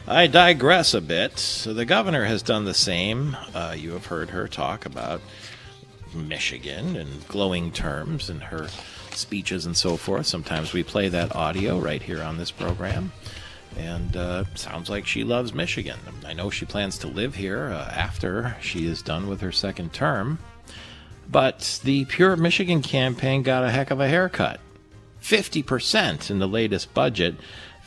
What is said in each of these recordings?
I digress a bit. So the governor has done the same. You have heard her talk about Michigan in glowing terms in her speeches and so forth. Sometimes we play that audio right here on this program. And sounds like she loves Michigan. I know she plans to live here after she is done with her second term. But the Pure Michigan campaign got a heck of a haircut. 50% in the latest budget,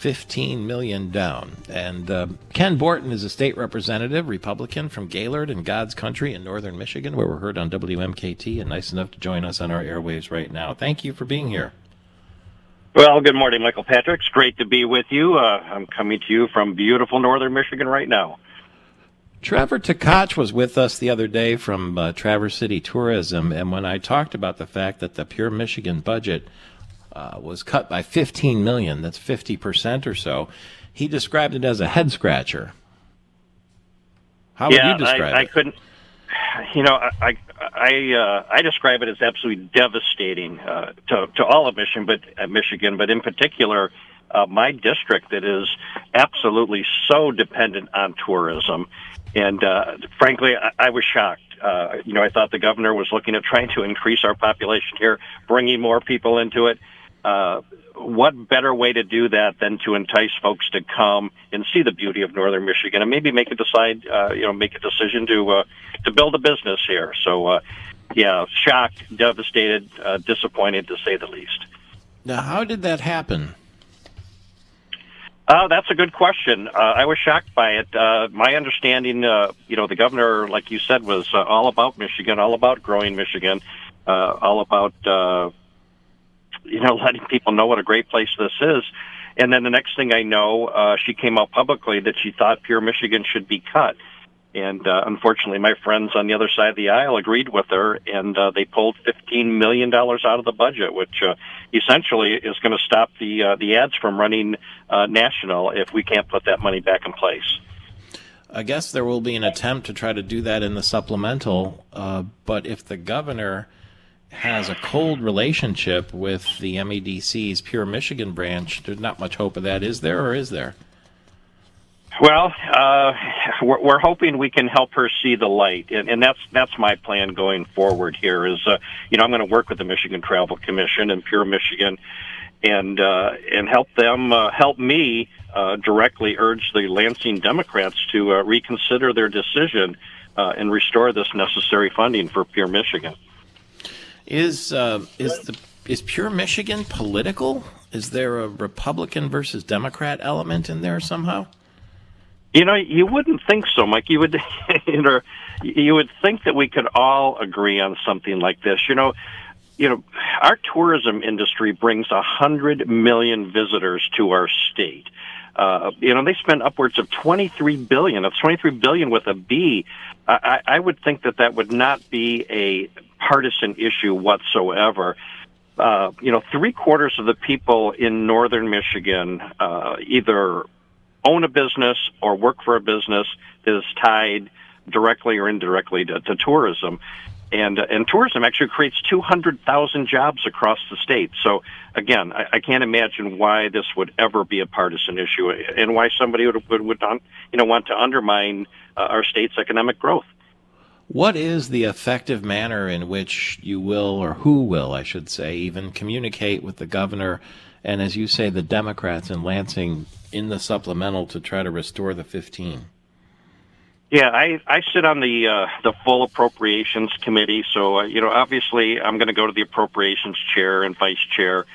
$15 million down. And Ken Borton is a state representative, Republican from Gaylord in God's Country in northern Michigan, where we're heard on WMKT, and nice enough to join us on our airwaves right now. Thank you for being here. Well, good morning, Michael Patrick. It's great to be with you. I'm coming to you from beautiful northern Michigan right now. Trevor Tkach was with us the other day from Traverse City Tourism, and when I talked about the fact that the Pure Michigan budget was cut by $15 million, that's 50% or so, he described it as a head-scratcher. How would you describe it? I couldn't. I describe it as absolutely devastating to all of Michigan, but in particular, my district that is absolutely so dependent on tourism. And frankly, I was shocked. I thought the governor was looking at trying to increase our population here, bringing more people into it. What better way to do that than to entice folks to come and see the beauty of northern Michigan and maybe make a decision to build a business here. So, shocked, devastated, disappointed to say the least. Now, how did that happen? That's a good question. I was shocked by it. My understanding, the governor, like you said, was all about Michigan, all about growing Michigan, all about letting people know what a great place this is. And then the next thing I know, she came out publicly that she thought Pure Michigan should be cut. And unfortunately, my friends on the other side of the aisle agreed with her, and they pulled $15 million out of the budget, which essentially is going to stop the ads from running national if we can't put that money back in place. I guess there will be an attempt to try to do that in the supplemental, but if the governor has a cold relationship with the MEDC's Pure Michigan branch, there's not much hope of that, is there, or is there? Well, we're hoping we can help her see the light, and that's my plan going forward here. Is I'm going to work with the Michigan Travel Commission and Pure Michigan, and help them help me directly urge the Lansing Democrats to reconsider their decision and restore this necessary funding for Pure Michigan. Is Pure Michigan political? Is there a Republican versus Democrat element in there somehow? You wouldn't think so, Mike. You would, you would think that we could all agree on something like this. Our tourism industry brings 100 million visitors to our state. They spend upwards of $23 billion. That's $23 billion with a B. I would think that would not be a partisan issue whatsoever. 3/4 of the people in northern Michigan either own a business or work for a business that is tied directly or indirectly to tourism. And tourism actually creates 200,000 jobs across the state. So, again, I can't imagine why this would ever be a partisan issue and why somebody would want to undermine our state's economic growth. What is the effective manner in which you will, or who will, I should say, even communicate with the governor and, as you say, the Democrats in Lansing in the supplemental to try to restore the 15? Yeah, I sit on the full appropriations committee, so obviously I'm going to go to the appropriations chair and vice chair.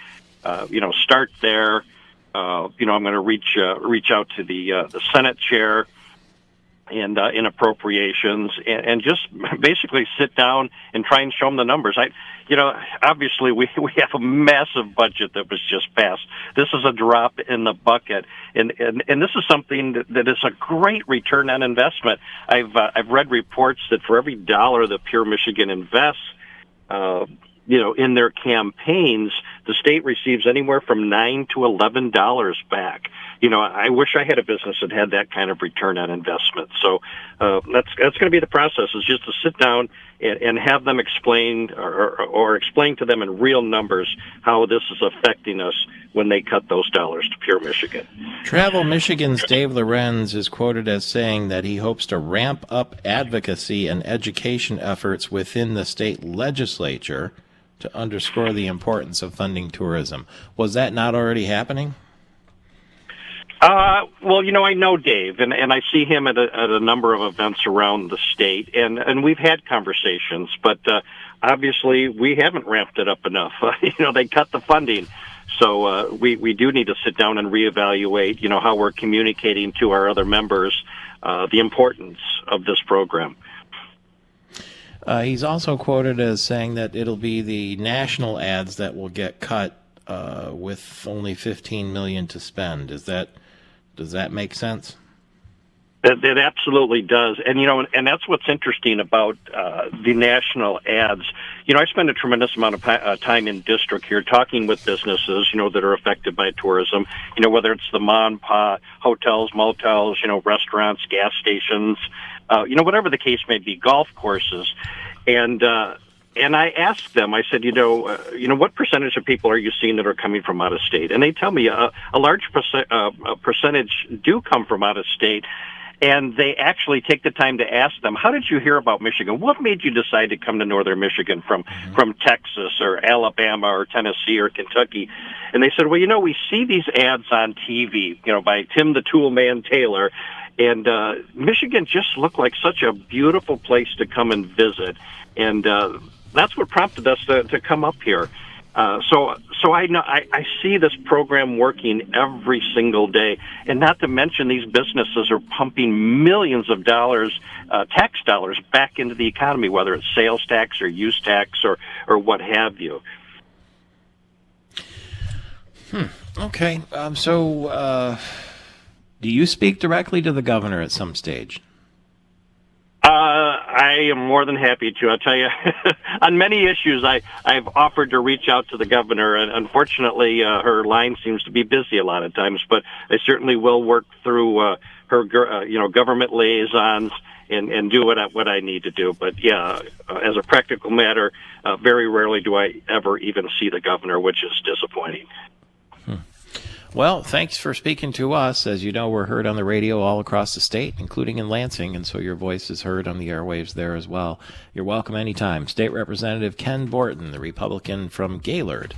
Start there. I'm going to reach out to the Senate chair and in appropriations, and just basically sit down and try and show them the numbers. Obviously we have a massive budget that was just passed. This is a drop in the bucket, and this is something that is a great return on investment. I've read reports that for every dollar that Pure Michigan invests, in their campaigns, the state receives anywhere from $9 to $11 back. I wish I had a business that had that kind of return on investment. So that's going to be the process, is just to sit down and have them explain or explain to them in real numbers how this is affecting us when they cut those dollars to Pure Michigan. Travel Michigan's Dave Lorenz is quoted as saying that he hopes to ramp up advocacy and education efforts within the state legislature to underscore the importance of funding tourism. Was that not already happening? Well, I know Dave, and I see him at a number of events around the state, and we've had conversations, but obviously we haven't ramped it up enough. They cut the funding, so we do need to sit down and reevaluate, how we're communicating to our other members the importance of this program. He's also quoted as saying that it'll be the national ads that will get cut with only $15 million to spend. Does that make sense? It absolutely does. And that's what's interesting about the national ads. I spend a tremendous amount of time in district here talking with businesses, that are affected by tourism, whether it's the mom, pa, hotels, motels, restaurants, gas stations, whatever the case may be, golf courses. And I asked them, I said, what percentage of people are you seeing that are coming from out of state? And they tell me a large percentage do come from out of state. And they actually take the time to ask them, how did you hear about Michigan? What made you decide to come to northern Michigan from Texas or Alabama or Tennessee or Kentucky? And they said, well, we see these ads on TV, by Tim the Toolman Taylor, and Michigan just looked like such a beautiful place to come and visit. And that's what prompted us to come up here. So I know I see this program working every single day, and not to mention these businesses are pumping millions of dollars, tax dollars, back into the economy, whether it's sales tax or use tax or what have you. Okay. So do you speak directly to the governor at some stage? I am more than happy to. I'll tell you, on many issues, I've offered to reach out to the governor, and unfortunately, her line seems to be busy a lot of times. But I certainly will work through her, government liaisons and do what I need to do. But yeah, as a practical matter, very rarely do I ever even see the governor, which is disappointing. Well, thanks for speaking to us. As you know, we're heard on the radio all across the state, including in Lansing, and so your voice is heard on the airwaves there as well. You're welcome anytime. State Representative Ken Borton, the Republican from Gaylord.